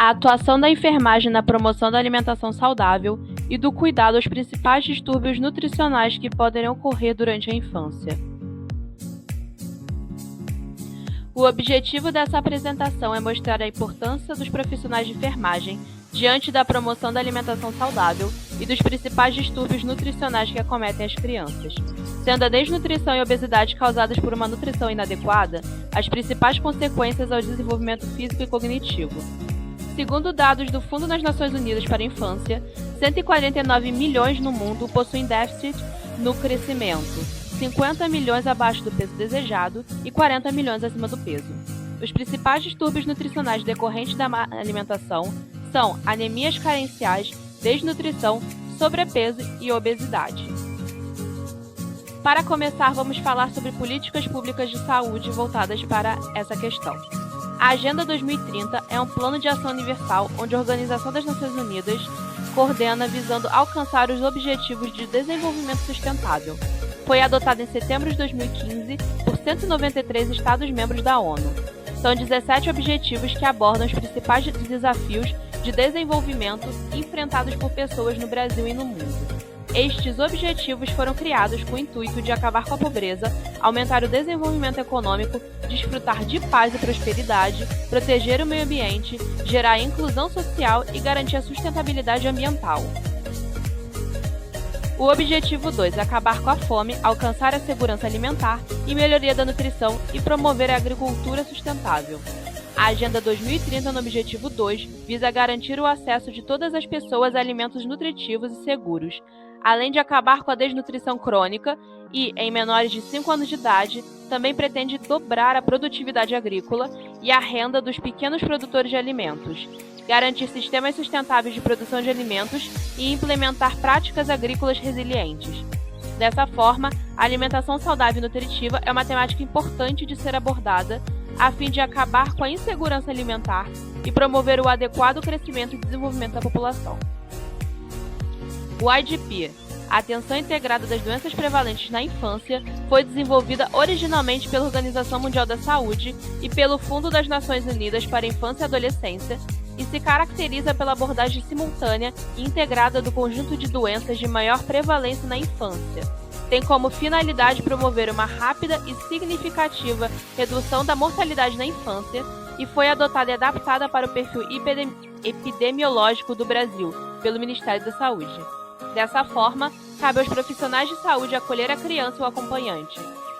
A atuação da enfermagem na promoção da alimentação saudável e do cuidado aos principais distúrbios nutricionais que podem ocorrer durante a infância. O objetivo dessa apresentação é mostrar a importância dos profissionais de enfermagem diante da promoção da alimentação saudável e dos principais distúrbios nutricionais que acometem as crianças, sendo a desnutrição e obesidade causadas por uma nutrição inadequada as principais consequências ao desenvolvimento físico e cognitivo. Segundo dados do Fundo das Nações Unidas para a Infância, 149 milhões no mundo possuem déficit no crescimento, 50 milhões abaixo do peso desejado e 40 milhões acima do peso. Os principais distúrbios nutricionais decorrentes da má alimentação são anemias carenciais, desnutrição, sobrepeso e obesidade. Para começar, vamos falar sobre políticas públicas de saúde voltadas para essa questão. A Agenda 2030 é um plano de ação universal onde a Organização das Nações Unidas coordena visando alcançar os Objetivos de Desenvolvimento Sustentável. Foi adotada em setembro de 2015 por 193 Estados-membros da ONU. São 17 objetivos que abordam os principais desafios de desenvolvimento enfrentados por pessoas no Brasil e no mundo. Estes objetivos foram criados com o intuito de acabar com a pobreza, aumentar o desenvolvimento econômico, desfrutar de paz e prosperidade, proteger o meio ambiente, gerar inclusão social e garantir a sustentabilidade ambiental. O objetivo 2 é acabar com a fome, alcançar a segurança alimentar e melhoria da nutrição e promover a agricultura sustentável. A Agenda 2030, no objetivo 2, visa garantir o acesso de todas as pessoas a alimentos nutritivos e seguros, além de acabar com a desnutrição crônica e, em menores de 5 anos de idade, também pretende dobrar a produtividade agrícola e a renda dos pequenos produtores de alimentos, garantir sistemas sustentáveis de produção de alimentos e implementar práticas agrícolas resilientes. Dessa forma, a alimentação saudável e nutritiva é uma temática importante de ser abordada a fim de acabar com a insegurança alimentar e promover o adequado crescimento e desenvolvimento da população. O IDP, a Atenção Integrada das Doenças Prevalentes na Infância, foi desenvolvida originalmente pela Organização Mundial da Saúde e pelo Fundo das Nações Unidas para a Infância e Adolescência e se caracteriza pela abordagem simultânea e integrada do conjunto de doenças de maior prevalência na infância. Tem como finalidade promover uma rápida e significativa redução da mortalidade na infância e foi adotada e adaptada para o perfil epidemiológico do Brasil, pelo Ministério da Saúde. Dessa forma, cabe aos profissionais de saúde acolher a criança e o acompanhante,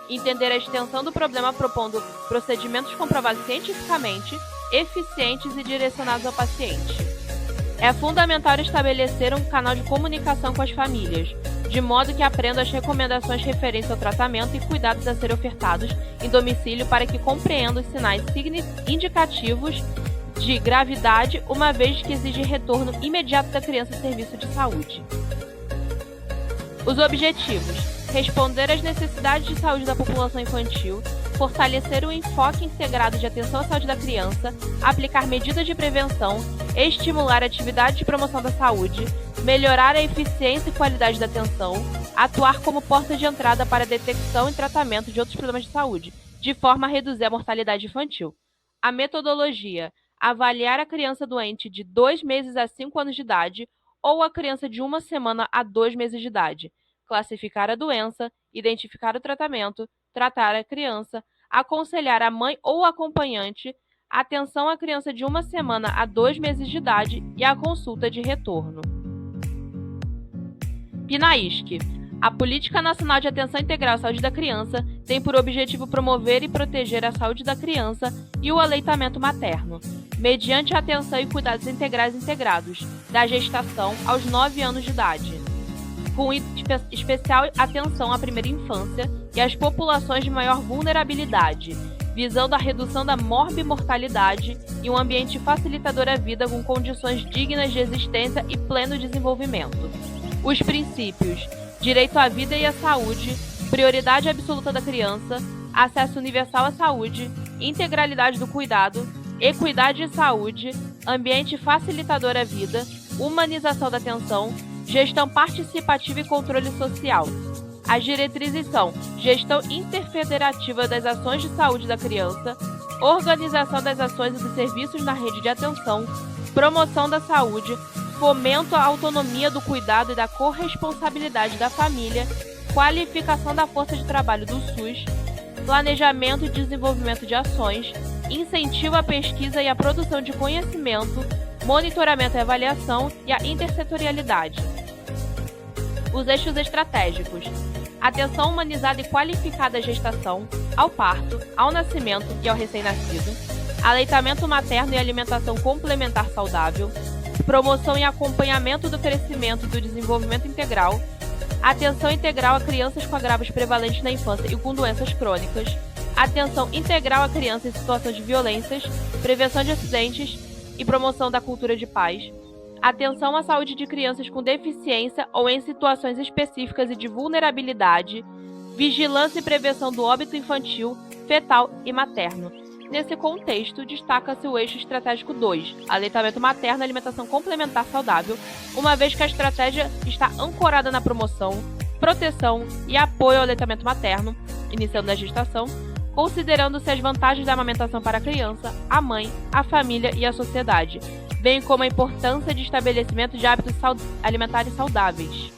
entender a extensão do problema propondo procedimentos comprovados cientificamente, eficientes e direcionados ao paciente. É fundamental estabelecer um canal de comunicação com as famílias, de modo que aprendam as recomendações referentes ao tratamento e cuidados a serem ofertados em domicílio para que compreendam os sinais indicativos de gravidade, uma vez que exige retorno imediato da criança ao serviço de saúde. Os objetivos: responder às necessidades de saúde da população infantil, fortalecer o enfoque integrado de atenção à saúde da criança, aplicar medidas de prevenção, estimular atividades de promoção da saúde, melhorar a eficiência e qualidade da atenção, atuar como porta de entrada para a detecção e tratamento de outros problemas de saúde, de forma a reduzir a mortalidade infantil. A metodologia: avaliar a criança doente de 2 meses a 5 anos de idade ou a criança de 1 semana a 2 meses de idade, classificar a doença, identificar o tratamento, tratar a criança, aconselhar a mãe ou acompanhante, atenção à criança de 1 semana a 2 meses de idade e a consulta de retorno. PNAISC. A Política Nacional de Atenção Integral à Saúde da Criança tem por objetivo promover e proteger a saúde da criança e o aleitamento materno, mediante a atenção e cuidados integrais integrados, da gestação aos 9 anos de idade, com especial atenção à primeira infância e às populações de maior vulnerabilidade, visando a redução da morbimortalidade e um ambiente facilitador à vida com condições dignas de existência e pleno desenvolvimento. Os princípios: direito à vida e à saúde, prioridade absoluta da criança, acesso universal à saúde, integralidade do cuidado, equidade e saúde, ambiente facilitador à vida, humanização da atenção, gestão participativa e controle social. As diretrizes são: gestão interfederativa das ações de saúde da criança, organização das ações e dos serviços na rede de atenção, promoção da saúde, fomento à autonomia do cuidado e da corresponsabilidade da família, qualificação da força de trabalho do SUS, planejamento e desenvolvimento de ações, incentivo à pesquisa e à produção de conhecimento, monitoramento e avaliação e a intersetorialidade. Os eixos estratégicos: atenção humanizada e qualificada à gestação, ao parto, ao nascimento e ao recém-nascido, aleitamento materno e alimentação complementar saudável, promoção e acompanhamento do crescimento e do desenvolvimento integral, atenção integral a crianças com agravos prevalentes na infância e com doenças crônicas, atenção integral a crianças em situações de violências, prevenção de acidentes e promoção da cultura de paz, atenção à saúde de crianças com deficiência ou em situações específicas e de vulnerabilidade, vigilância e prevenção do óbito infantil, fetal e materno. Nesse contexto, destaca-se o eixo estratégico 2, aleitamento materno e alimentação complementar saudável, uma vez que a estratégia está ancorada na promoção, proteção e apoio ao aleitamento materno, iniciando na gestação, considerando-se as vantagens da amamentação para a criança, a mãe, a família e a sociedade, bem como a importância de estabelecimento de hábitos alimentares saudáveis.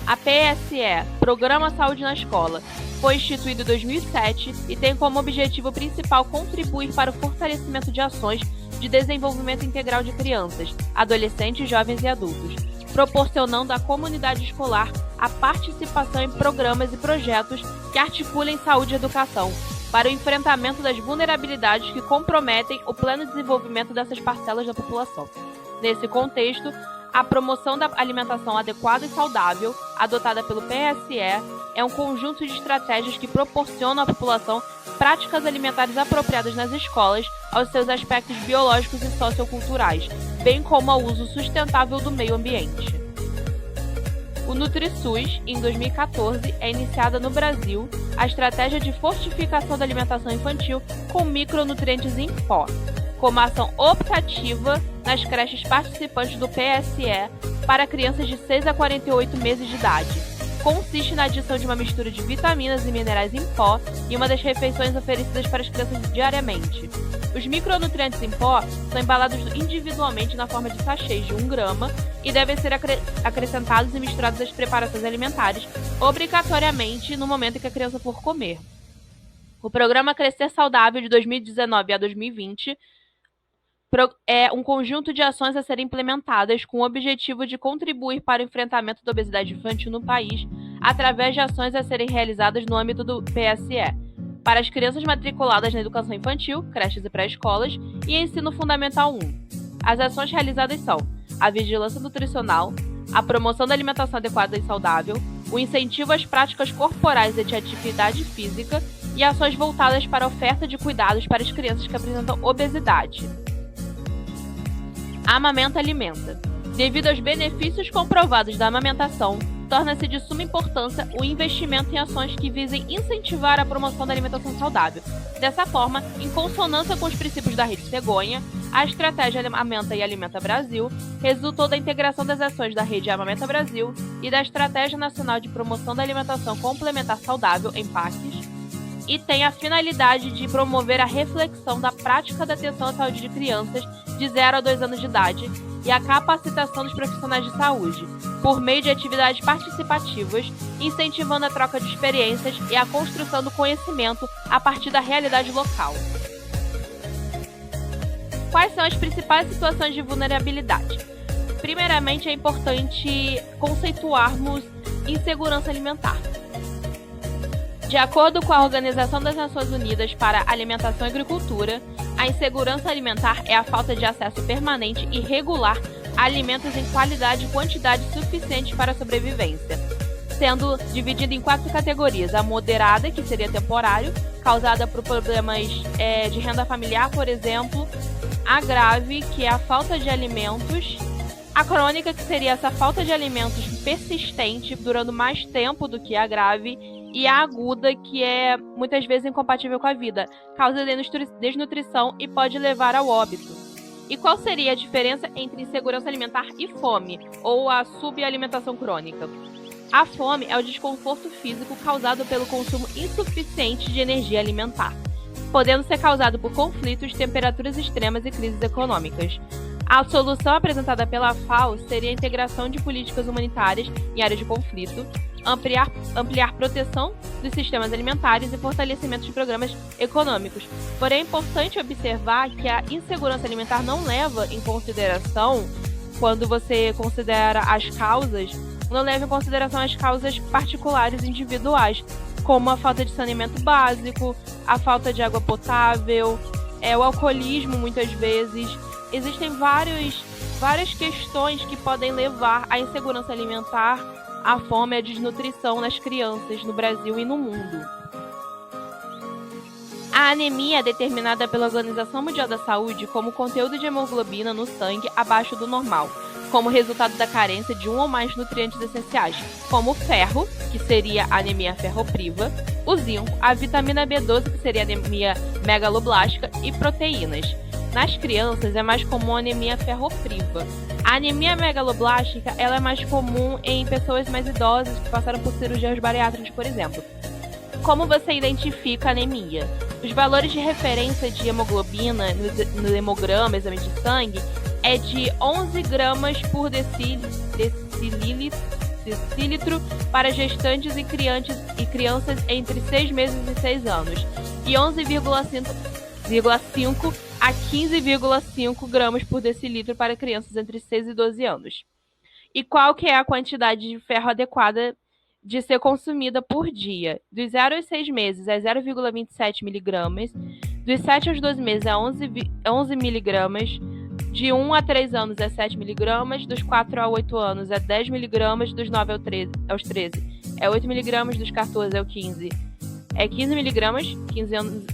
A PSE, Programa Saúde na Escola, foi instituído em 2007 e tem como objetivo principal contribuir para o fortalecimento de ações de desenvolvimento integral de crianças, adolescentes, jovens e adultos, proporcionando à comunidade escolar a participação em programas e projetos que articulem saúde e educação, para o enfrentamento das vulnerabilidades que comprometem o pleno desenvolvimento dessas parcelas da população. Nesse contexto, a promoção da alimentação adequada e saudável, adotada pelo PSE, é um conjunto de estratégias que proporcionam à população práticas alimentares apropriadas nas escolas aos seus aspectos biológicos e socioculturais, bem como ao uso sustentável do meio ambiente. O NutriSUS, em 2014, é iniciada no Brasil a estratégia de fortificação da alimentação infantil com micronutrientes em pó, como ação optativa nas creches participantes do PSE para crianças de 6 a 48 meses de idade. Consiste na adição de uma mistura de vitaminas e minerais em pó em uma das refeições oferecidas para as crianças diariamente. Os micronutrientes em pó são embalados individualmente na forma de sachês de 1 grama e devem ser acrescentados e misturados às preparações alimentares, obrigatoriamente no momento em que a criança for comer. O programa Crescer Saudável de 2019 a 2020 é um conjunto de ações a serem implementadas com o objetivo de contribuir para o enfrentamento da obesidade infantil no país através de ações a serem realizadas no âmbito do PSE, para as crianças matriculadas na educação infantil, creches e pré-escolas e ensino fundamental 1. As ações realizadas são a vigilância nutricional, a promoção da alimentação adequada e saudável, o incentivo às práticas corporais e de atividade física e ações voltadas para a oferta de cuidados para as crianças que apresentam obesidade. Amamenta alimenta. Devido aos benefícios comprovados da amamentação, torna-se de suma importância o investimento em ações que visem incentivar a promoção da alimentação saudável. Dessa forma, em consonância com os princípios da Rede Cegonha, a estratégia Amamenta e Alimenta Brasil resultou da integração das ações da Rede Amamenta Brasil e da Estratégia Nacional de Promoção da Alimentação Complementar Saudável, EMPACS, e tem a finalidade de promover a reflexão da prática da atenção à saúde de crianças de 0 a 2 anos de idade e a capacitação dos profissionais de saúde, por meio de atividades participativas, incentivando a troca de experiências e a construção do conhecimento a partir da realidade local. Quais são as principais situações de vulnerabilidade? Primeiramente, é importante conceituarmos insegurança alimentar. De acordo com a Organização das Nações Unidas para Alimentação e Agricultura, a insegurança alimentar é a falta de acesso permanente e regular a alimentos em qualidade e quantidade suficiente para a sobrevivência, sendo dividida em 4 categorias: a moderada, que seria temporário, causada por problemas de renda familiar, por exemplo; a grave, que é a falta de alimentos; a crônica, que seria essa falta de alimentos persistente, durando mais tempo do que a grave; e a aguda, que é muitas vezes incompatível com a vida, causa desnutrição e pode levar ao óbito. E qual seria a diferença entre insegurança alimentar e fome, ou a subalimentação crônica? A fome é o desconforto físico causado pelo consumo insuficiente de energia alimentar. podendo ser causado por conflitos, temperaturas extremas e crises econômicas. A solução apresentada pela FAO seria a integração de políticas humanitárias em áreas de conflito, ampliar proteção dos sistemas alimentares e fortalecimento de programas econômicos. Porém, é importante observar que a insegurança alimentar não leva em consideração, quando você considera as causas, não leva em consideração as causas particulares individuais, como a falta de saneamento básico, a falta de água potável, o alcoolismo muitas vezes. Existem várias questões que podem levar à insegurança alimentar, à fome e à desnutrição nas crianças no Brasil e no mundo. A anemia é determinada pela Organização Mundial da Saúde como conteúdo de hemoglobina no sangue abaixo do normal, como resultado da carência de um ou mais nutrientes essenciais, como o ferro, que seria a anemia ferropriva, o zinco, a vitamina B12, que seria a anemia megaloblástica, e proteínas. Nas crianças é mais comum a anemia ferropriva. A anemia megaloblástica ela é mais comum em pessoas mais idosas que passaram por cirurgias bariátricas, por exemplo. Como você identifica a anemia? Os valores de referência de hemoglobina no hemograma, exame de sangue, é de 11 gramas por decilitro para gestantes e crianças entre 6 meses e 6 anos, e 11,5 a 15,5 gramas por decilitro para crianças entre 6 e 12 anos. E qual que é a quantidade de ferro adequada de ser consumida por dia? Dos 0 aos 6 meses é 0,27 miligramas, dos 7 aos 12 meses é 11 miligramas, de 1 a 3 anos é 7 miligramas, dos 4 a 8 anos é 10 miligramas, dos 9 aos 13 é 8 miligramas, dos 14 ao 15 é 15 miligramas, 15 anos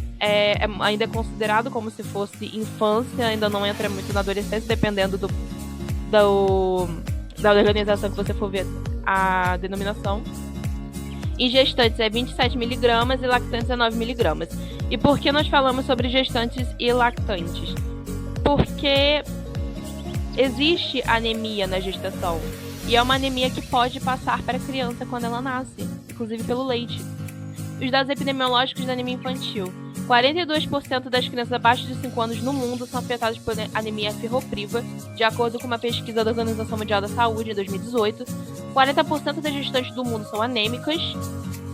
ainda é considerado como se fosse infância, ainda não entra muito na adolescência, dependendo da organização que você for ver a denominação. Em gestantes é 27 miligramas e lactantes é 9 miligramas. E por que nós falamos sobre gestantes e lactantes? Porque existe anemia na gestação, e é uma anemia que pode passar para a criança quando ela nasce, inclusive pelo leite. Os dados epidemiológicos da anemia infantil: 42% das crianças abaixo de 5 anos no mundo são afetadas por anemia ferropriva, de acordo com uma pesquisa da Organização Mundial da Saúde em 2018. 40% das gestantes do mundo são anêmicas,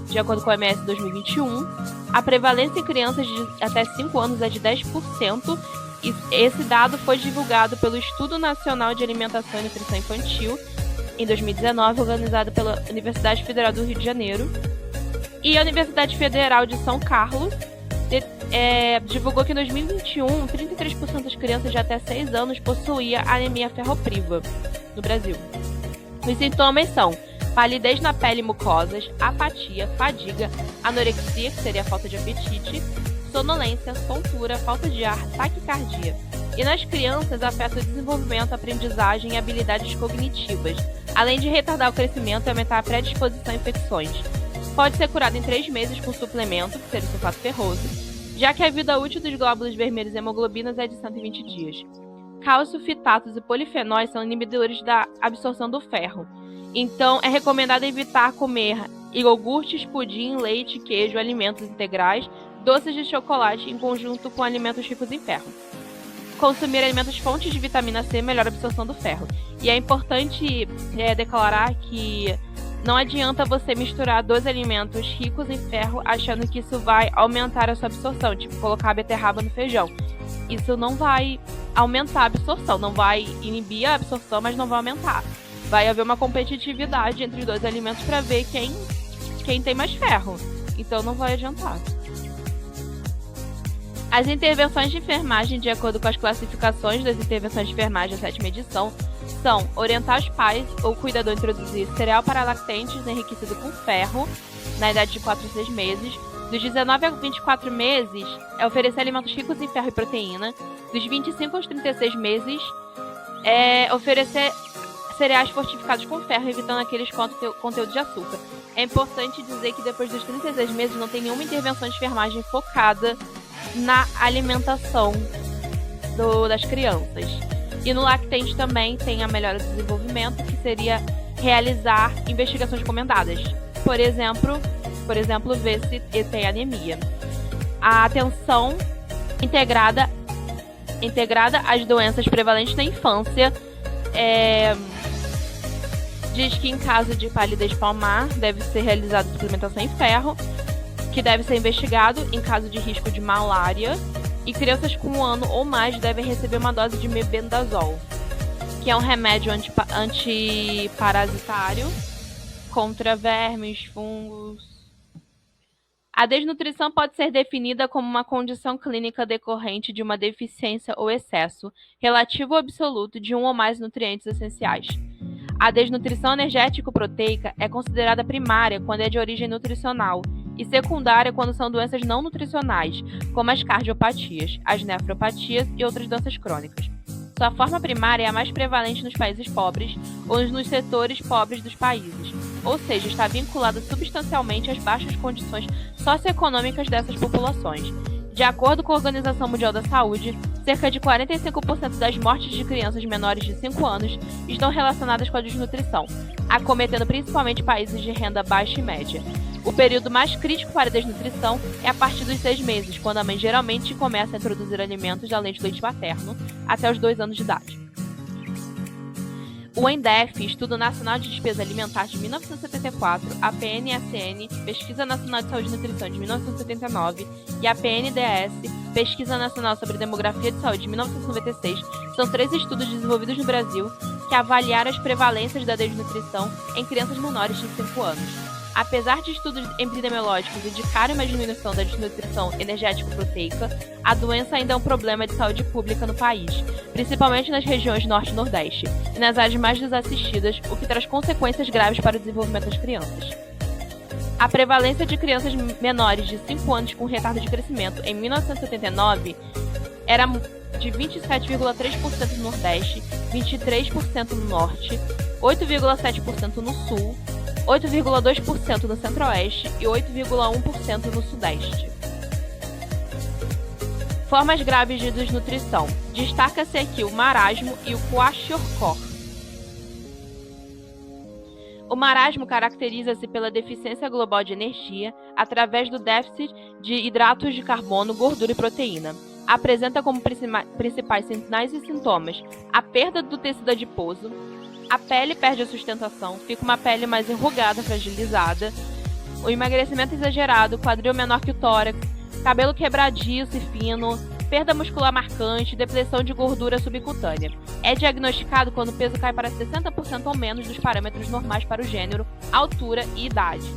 de acordo com a OMS 2021. A prevalência em crianças de até 5 anos é de 10%, e esse dado foi divulgado pelo Estudo Nacional de Alimentação e Nutrição Infantil, em 2019, organizado pela Universidade Federal do Rio de Janeiro. E a Universidade Federal de São Carlos divulgou que em 2021, 33% das crianças de até 6 anos possuía anemia ferropriva no Brasil. Os sintomas são palidez na pele e mucosas, apatia, fadiga, anorexia, que seria a falta de apetite, sonolência, tontura, falta de ar, taquicardia. E nas crianças afeta o desenvolvimento, aprendizagem e habilidades cognitivas, além de retardar o crescimento e aumentar a predisposição a infecções. Pode ser curado em 3 meses com suplemento, que seria o sulfato ferroso, já que a vida útil dos glóbulos vermelhos e hemoglobinas é de 120 dias. Cálcio, fitatos e polifenóis são inibidores da absorção do ferro. Então, é recomendado evitar comer iogurtes, pudim, leite, queijo, alimentos integrais, doces de chocolate em conjunto com alimentos ricos em ferro. Consumir alimentos fontes de vitamina C melhora a absorção do ferro. E é importante declarar que não adianta você misturar 2 alimentos ricos em ferro achando que isso vai aumentar a sua absorção, tipo colocar a beterraba no feijão. Isso não vai aumentar a absorção, não vai inibir a absorção, mas não vai aumentar. Vai haver uma competitividade entre os 2 alimentos para ver quem tem mais ferro. Então não vai adiantar. As intervenções de enfermagem, de acordo com as classificações das intervenções de enfermagem da 7ª edição, são orientar os pais ou cuidador a introduzir cereal para lactentes enriquecido com ferro na idade de 4 a 6 meses. Dos 19 a 24 meses, é oferecer alimentos ricos em ferro e proteína. Dos 25 aos 36 meses, é oferecer cereais fortificados com ferro, evitando aqueles com conteúdo de açúcar. É importante dizer que depois dos 36 meses não tem nenhuma intervenção de enfermagem focada na alimentação das crianças. E no lactente também tem a melhora do desenvolvimento, que seria realizar investigações recomendadas. Por exemplo, ver se tem anemia. a atenção integrada às doenças prevalentes na infância. Diz que em caso de palidez palmar deve ser realizada suplementação em ferro, que deve ser investigado em caso de risco de malária, e crianças com 1 ano ou mais devem receber uma dose de mebendazol, que é um remédio antiparasitário contra vermes, fungos. A desnutrição pode ser definida como uma condição clínica decorrente de uma deficiência ou excesso, relativo ou absoluto, de um ou mais nutrientes essenciais. A desnutrição energético-proteica é considerada primária quando é de origem nutricional e secundária quando são doenças não nutricionais, como as cardiopatias, as nefropatias e outras doenças crônicas. Sua forma primária é a mais prevalente nos países pobres ou nos setores pobres dos países, ou seja, está vinculada substancialmente às baixas condições socioeconômicas dessas populações. De acordo com a Organização Mundial da Saúde, cerca de 45% das mortes de crianças menores de 5 anos estão relacionadas com a desnutrição, acometendo principalmente países de renda baixa e média. O período mais crítico para a desnutrição é a partir dos 6 meses, quando a mãe geralmente começa a introduzir alimentos além de leite materno, até os 2 anos de idade. O ENDEF, Estudo Nacional de Despesa Alimentar de 1974, a PNSN, Pesquisa Nacional de Saúde e Nutrição de 1979 e a PNDS, Pesquisa Nacional sobre Demografia de Saúde de 1996, são 3 estudos desenvolvidos no Brasil que avaliaram as prevalências da desnutrição em crianças menores de 5 anos. Apesar de estudos epidemiológicos indicarem uma diminuição da desnutrição energético-proteica, a doença ainda é um problema de saúde pública no país, principalmente nas regiões norte e nordeste, e nas áreas mais desassistidas, o que traz consequências graves para o desenvolvimento das crianças. A prevalência de crianças menores de 5 anos com retardo de crescimento em 1979 era de 27,3% no Nordeste, 23% no Norte, 8,7% no Sul, 8,2% no Centro-Oeste e 8,1% no Sudeste. Formas graves de desnutrição. Destaca-se aqui o marasmo e o kwashiorkor. O marasmo caracteriza-se pela deficiência global de energia através do déficit de hidratos de carbono, gordura e proteína. Apresenta como principais sinais e sintomas a perda do tecido adiposo, a pele perde a sustentação, fica uma pele mais enrugada, fragilizada, o emagrecimento exagerado, quadril menor que o tórax, cabelo quebradiço e fino, perda muscular marcante, depressão de gordura subcutânea. É diagnosticado quando o peso cai para 60% ou menos dos parâmetros normais para o gênero, altura e idade.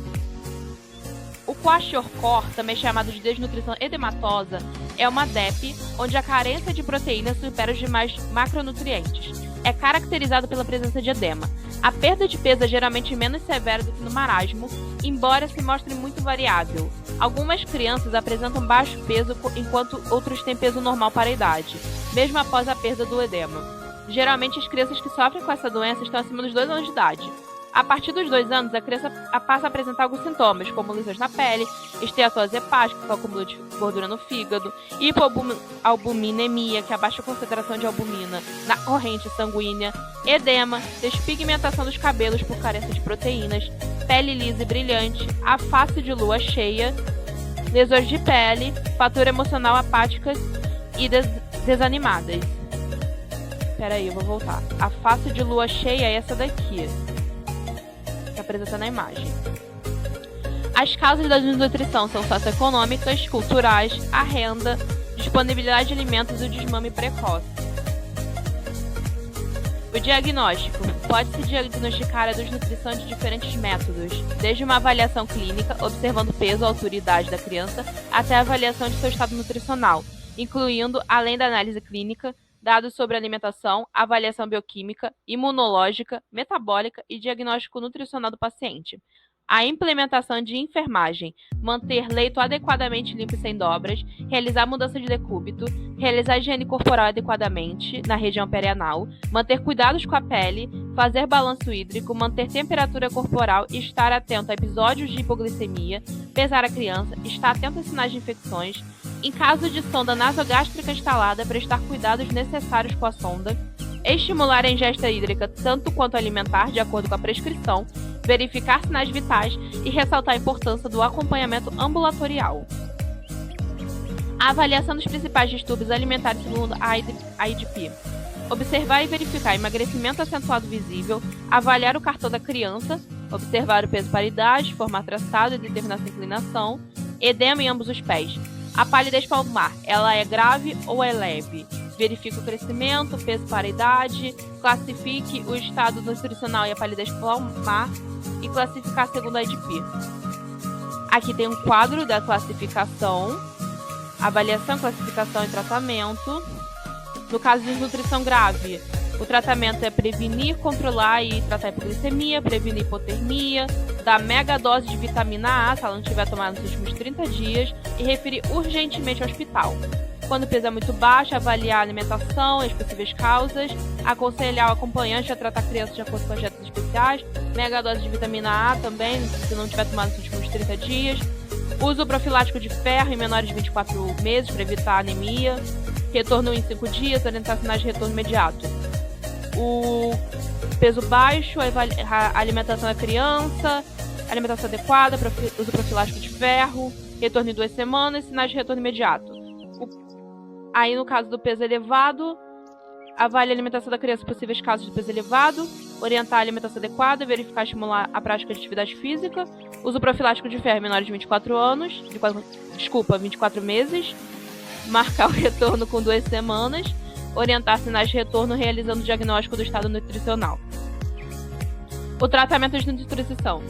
O kwashiorkor, também chamado de desnutrição edematosa, é uma DEP onde a carência de proteína supera os demais macronutrientes. É caracterizado pela presença de edema. A perda de peso é geralmente menos severa do que no marasmo, embora se mostre muito variável. Algumas crianças apresentam baixo peso, enquanto outros têm peso normal para a idade, mesmo após a perda do edema. Geralmente, as crianças que sofrem com essa doença estão acima dos 2 anos de idade. A partir dos 2 anos, a criança passa a apresentar alguns sintomas, como lesões na pele, esteatose hepática, que é o acúmulo de gordura no fígado, hipoalbuminemia, que é a baixa concentração de albumina na corrente sanguínea, edema, despigmentação dos cabelos por carência de proteínas, pele lisa e brilhante, a face de lua cheia, lesões de pele, fatura emocional apáticas e desanimadas. Peraí, eu vou voltar. A face de lua cheia é essa daqui, que apresenta na imagem. As causas da desnutrição são socioeconômicas, culturais, a renda, disponibilidade de alimentos e o desmame precoce. O diagnóstico. Pode-se diagnosticar a desnutrição de diferentes métodos, desde uma avaliação clínica, observando peso, altura e idade da criança, até a avaliação de seu estado nutricional, incluindo, além da análise clínica, dados sobre alimentação, avaliação bioquímica, imunológica, metabólica e diagnóstico nutricional do paciente. A implementação de enfermagem, manter leito adequadamente limpo e sem dobras, realizar mudança de decúbito, realizar higiene corporal adequadamente na região perianal, manter cuidados com a pele, fazer balanço hídrico, manter temperatura corporal e estar atento a episódios de hipoglicemia, pesar a criança, estar atento a sinais de infecções. Em caso de sonda nasogástrica instalada, prestar cuidados necessários com a sonda, estimular a ingesta hídrica tanto quanto alimentar, de acordo com a prescrição, verificar sinais vitais e ressaltar a importância do acompanhamento ambulatorial. A avaliação dos principais distúrbios alimentares segundo a IDP. Observar e verificar emagrecimento acentuado visível, avaliar o cartão da criança, observar o peso para idade, formar traçado e determinar sua inclinação, edema em ambos os pés. A palidez palmar, ela é grave ou é leve? Verifique o crescimento, o peso para idade, classifique o estado nutricional e a palidez palmar e classificar segundo a IDP. Aqui tem um quadro da classificação, avaliação, classificação e tratamento. No caso de nutrição grave, o tratamento é prevenir, controlar e tratar a hipoglicemia, prevenir hipotermia, dar mega dose de vitamina A, se ela não tiver tomado nos últimos 30 dias, e referir urgentemente ao hospital. Quando o peso é muito baixo, avaliar a alimentação e as possíveis causas, aconselhar o acompanhante a tratar a criança de acordo com as dietas especiais, mega dose de vitamina A também, se não tiver tomado nos últimos 30 dias, uso profilático de ferro em menores de 24 meses para evitar anemia, retorno em 5 dias, orientar sinais de retorno imediato. O peso baixo, a alimentação da criança, alimentação adequada, uso profilático de ferro, retorno em 2 semanas, sinais de retorno imediato. Aí, no caso do peso elevado, avalie a alimentação da criança, possíveis casos de peso elevado, orientar a alimentação adequada, verificar e estimular a prática de atividade física, uso profilático de ferro em menores de 24 meses, marcar o retorno com 2 semanas, orientar sinais de retorno realizando o diagnóstico do estado nutricional. O tratamento de nutrição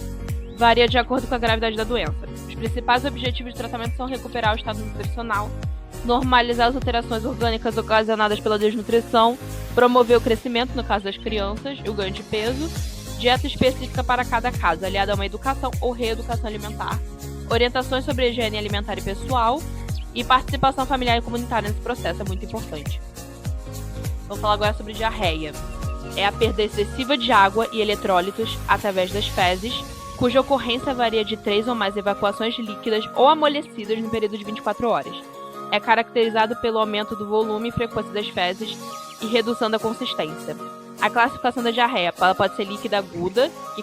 varia de acordo com a gravidade da doença. Os principais objetivos de tratamento são recuperar o estado nutricional, normalizar as alterações orgânicas ocasionadas pela desnutrição, promover o crescimento, no caso das crianças, e o ganho de peso, dieta específica para cada caso, aliada a uma educação ou reeducação alimentar, orientações sobre higiene alimentar e pessoal, e participação familiar e comunitária nesse processo é muito importante. Vamos falar agora sobre diarreia. É a perda excessiva de água e eletrólitos através das fezes, cuja ocorrência varia de 3 ou mais evacuações líquidas ou amolecidas no período de 24 horas. É caracterizado pelo aumento do volume e frequência das fezes e redução da consistência. A classificação da diarreia pode ser líquida aguda, que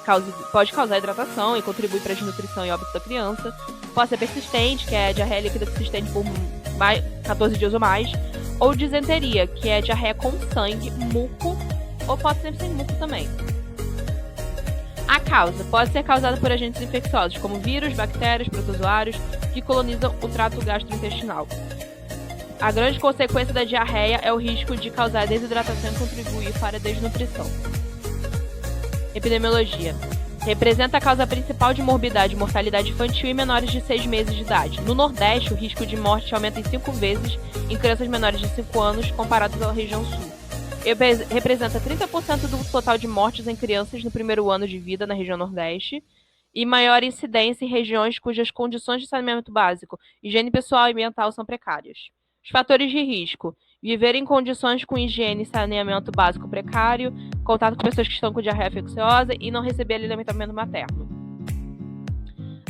pode causar hidratação e contribui para a desnutrição e óbito da criança. Pode ser persistente, que é diarreia líquida persistente por 14 dias ou mais. Ou disenteria, que é diarreia com sangue, muco, ou pode ser sem muco também. A causa pode ser causada por agentes infecciosos, como vírus, bactérias, protozoários, que colonizam o trato gastrointestinal. A grande consequência da diarreia é o risco de causar desidratação e contribuir para a desnutrição. Epidemiologia. Representa a causa principal de morbidade e mortalidade infantil em menores de 6 meses de idade. No Nordeste, o risco de morte aumenta em 5 vezes em crianças menores de 5 anos comparado com a região Sul. Representa 30% do total de mortes em crianças no primeiro ano de vida na região Nordeste e maior incidência em regiões cujas condições de saneamento básico, higiene pessoal e ambiental são precárias. Os fatores de risco: viver em condições com higiene e saneamento básico precário, contato com pessoas que estão com diarreia infecciosa e não receber alimentamento materno.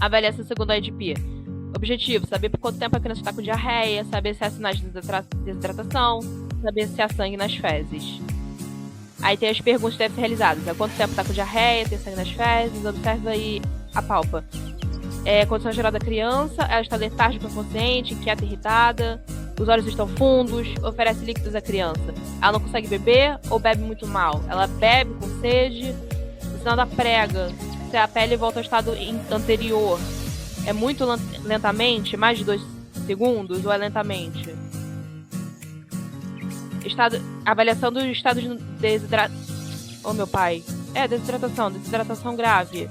Avaliação segundo a IDP. Objetivo: saber por quanto tempo a criança está com diarreia, saber se há sinais de desidratação, saber se há sangue nas fezes. Aí tem as perguntas que devem ser realizadas. Há quanto tempo está com diarreia, tem sangue nas fezes, observa e apalpa. Condição geral da criança, ela está letárgica, inconsciente, inquieta, irritada, os olhos estão fundos, oferece líquidos à criança. Ela não consegue beber ou bebe muito mal? Ela bebe com sede, o sinal da prega, se a pele volta ao estado anterior, é muito lentamente, mais de 2 segundos ou é lentamente? Avaliação do estado de desidratação. Oh, meu pai. Desidratação grave.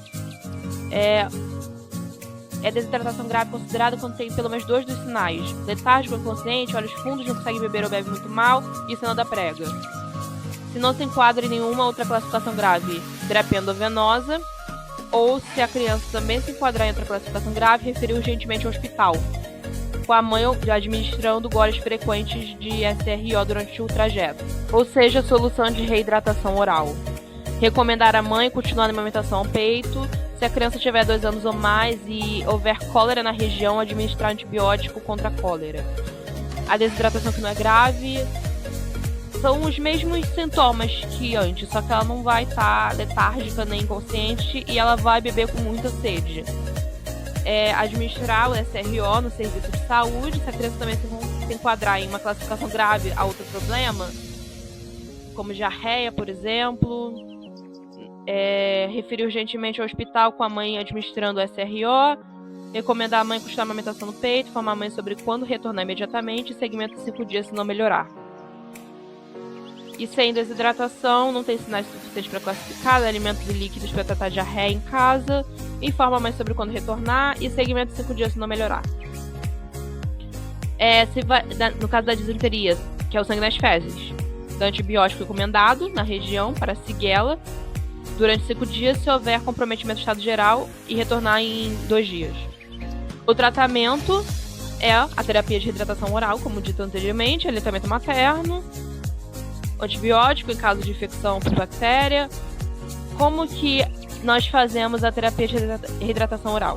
Desidratação grave considerada quando tem pelo menos 2 dos sinais: letárgico, inconsciente, olhos fundos, não consegue beber ou bebe muito mal e sinal da prega. Se não se enquadra em nenhuma outra classificação grave, terapia endovenosa, ou se a criança também se enquadrar em outra classificação grave, referir urgentemente ao hospital, com a mãe administrando goles frequentes de SRO durante o trajeto, ou seja, solução de reidratação oral. Recomendar à mãe continuar a amamentação ao peito. Se a criança tiver 2 anos ou mais e houver cólera na região, administrar antibiótico contra a cólera. A desidratação que não é grave são os mesmos sintomas que antes, só que ela não vai estar letárgica nem inconsciente e ela vai beber com muita sede. administrar o SRO no serviço de saúde. Se a criança também se enquadrar em uma classificação grave a outro problema, como diarreia, por exemplo, referir urgentemente ao hospital com a mãe administrando o SRO, recomendar a mãe constar a amamentação no peito, informar a mãe sobre quando retornar imediatamente e segmento de 5 dias se não melhorar. E sem desidratação, não tem sinais suficientes para classificar alimentos e líquidos para tratar diarreia em casa, informa a mãe sobre quando retornar e segmento de 5 dias se não melhorar. No caso da disenteria, que é o sangue nas fezes, dá antibiótico recomendado na região para Shigella durante 5 dias se houver comprometimento do estado geral e retornar em 2 dias. O tratamento é a terapia de reidratação oral, como dito anteriormente, aleitamento materno, antibiótico em caso de infecção por bactéria. Como que nós fazemos a terapia de reidratação oral?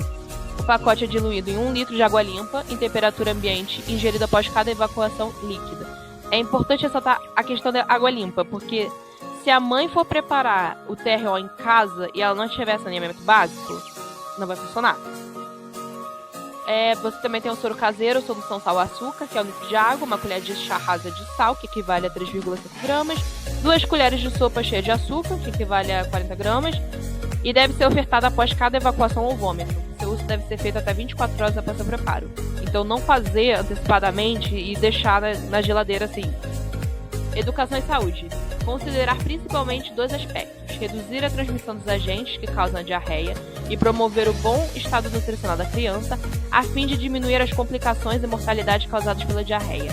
O pacote é diluído em 1 litro de água limpa em temperatura ambiente, ingerido após cada evacuação líquida. É importante ressaltar a questão da água limpa, porque se a mãe for preparar o TRO em casa e ela não tiver saneamento básico, não vai funcionar. Você também tem o soro caseiro, solução sal-açúcar, que é 1 litro de água, 1 colher de chá rasa de sal, que equivale a 3,5 gramas, 2 colheres de sopa cheia de açúcar, que equivale a 40 gramas, e deve ser ofertada após cada evacuação ou vômito. Seu uso deve ser feito até 24 horas após o preparo. Então não fazer antecipadamente e deixar na geladeira assim. Educação e saúde. Considerar principalmente 2 aspectos: reduzir a transmissão dos agentes que causam a diarreia e promover o bom estado nutricional da criança, a fim de diminuir as complicações e mortalidade causadas pela diarreia.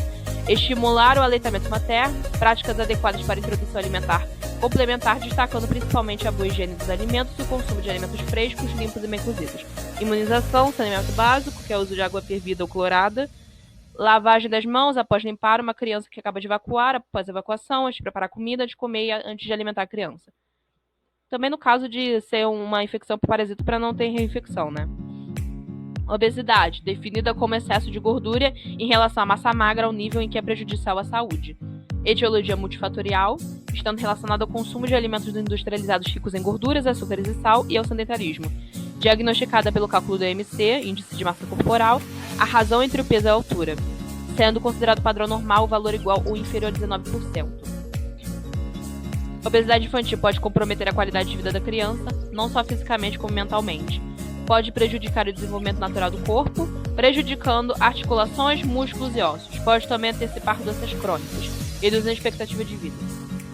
Estimular o aleitamento materno, práticas adequadas para a introdução alimentar complementar, destacando principalmente a boa higiene dos alimentos e o consumo de alimentos frescos, limpos e bem cozidos. Imunização, saneamento básico, que é o uso de água fervida ou clorada. Lavagem das mãos após limpar uma criança que acaba de evacuar, após a evacuação, antes de preparar comida, de comer e antes de alimentar a criança. Também no caso de ser uma infecção por parasito para não ter reinfecção, né? Obesidade, definida como excesso de gordura em relação à massa magra ao nível em que é prejudicial à saúde. Etiologia multifatorial, estando relacionada ao consumo de alimentos industrializados ricos em gorduras, açúcares e sal e ao sedentarismo. Diagnosticada pelo cálculo do IMC, índice de massa corporal, a razão entre o peso e a altura, sendo considerado padrão normal o valor igual ou inferior a 19%. Obesidade infantil pode comprometer a qualidade de vida da criança, não só fisicamente como mentalmente. Pode prejudicar o desenvolvimento natural do corpo, prejudicando articulações, músculos e ossos. Pode também antecipar doenças crônicas, reduzindo a expectativa de vida.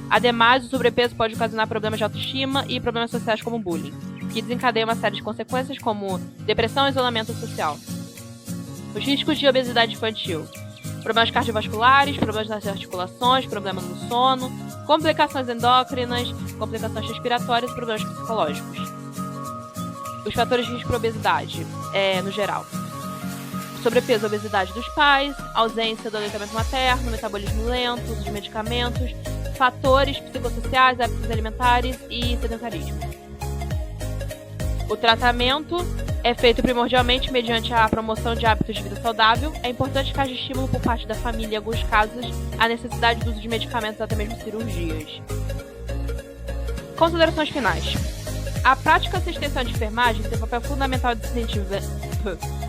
Ademais, o sobrepeso pode ocasionar problemas de autoestima e problemas sociais como bullying, que desencadeiam uma série de consequências como depressão e isolamento social. Os riscos de obesidade infantil: problemas cardiovasculares, problemas nas articulações, problemas no sono, complicações endócrinas, complicações respiratórias e problemas psicológicos. Os fatores de risco para obesidade, no geral: sobrepeso e obesidade dos pais, ausência do aleitamento materno, metabolismo lento, uso de medicamentos, fatores psicossociais, hábitos alimentares e sedentarismo. O tratamento é feito primordialmente mediante a promoção de hábitos de vida saudável. É importante que haja estímulo por parte da família, em alguns casos, a necessidade do uso de medicamentos, até mesmo cirurgias. Considerações finais. A prática assistencial de enfermagem tem papel fundamental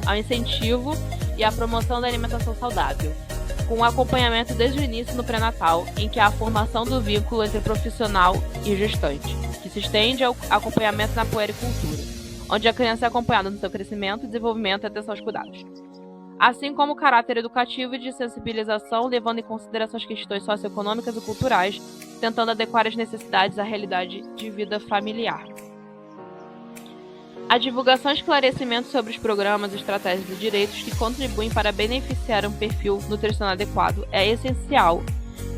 ao incentivo e à promoção da alimentação saudável, com acompanhamento desde o início no pré-natal, em que há a formação do vínculo entre profissional e gestante, que se estende ao acompanhamento na puericultura, onde a criança é acompanhada no seu crescimento, desenvolvimento e atenção aos cuidados. Assim como o caráter educativo e de sensibilização, levando em consideração as questões socioeconômicas e culturais, tentando adequar as necessidades à realidade de vida familiar. A divulgação e esclarecimento sobre os programas, estratégias e direitos que contribuem para beneficiar um perfil nutricional adequado é essencial,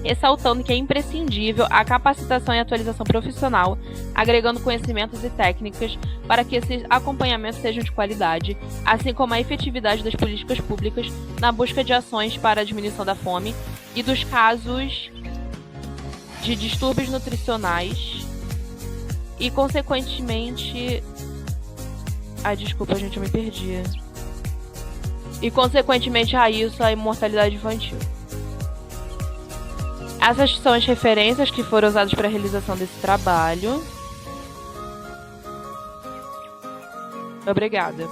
ressaltando que é imprescindível a capacitação e atualização profissional, agregando conhecimentos e técnicas para que esses acompanhamentos sejam de qualidade, assim como a efetividade das políticas públicas na busca de ações para a diminuição da fome e dos casos de distúrbios nutricionais e, consequentemente... eu me perdi. E, consequentemente a isso, a imortalidade infantil. Essas são as referências que foram usadas para a realização desse trabalho. Obrigada.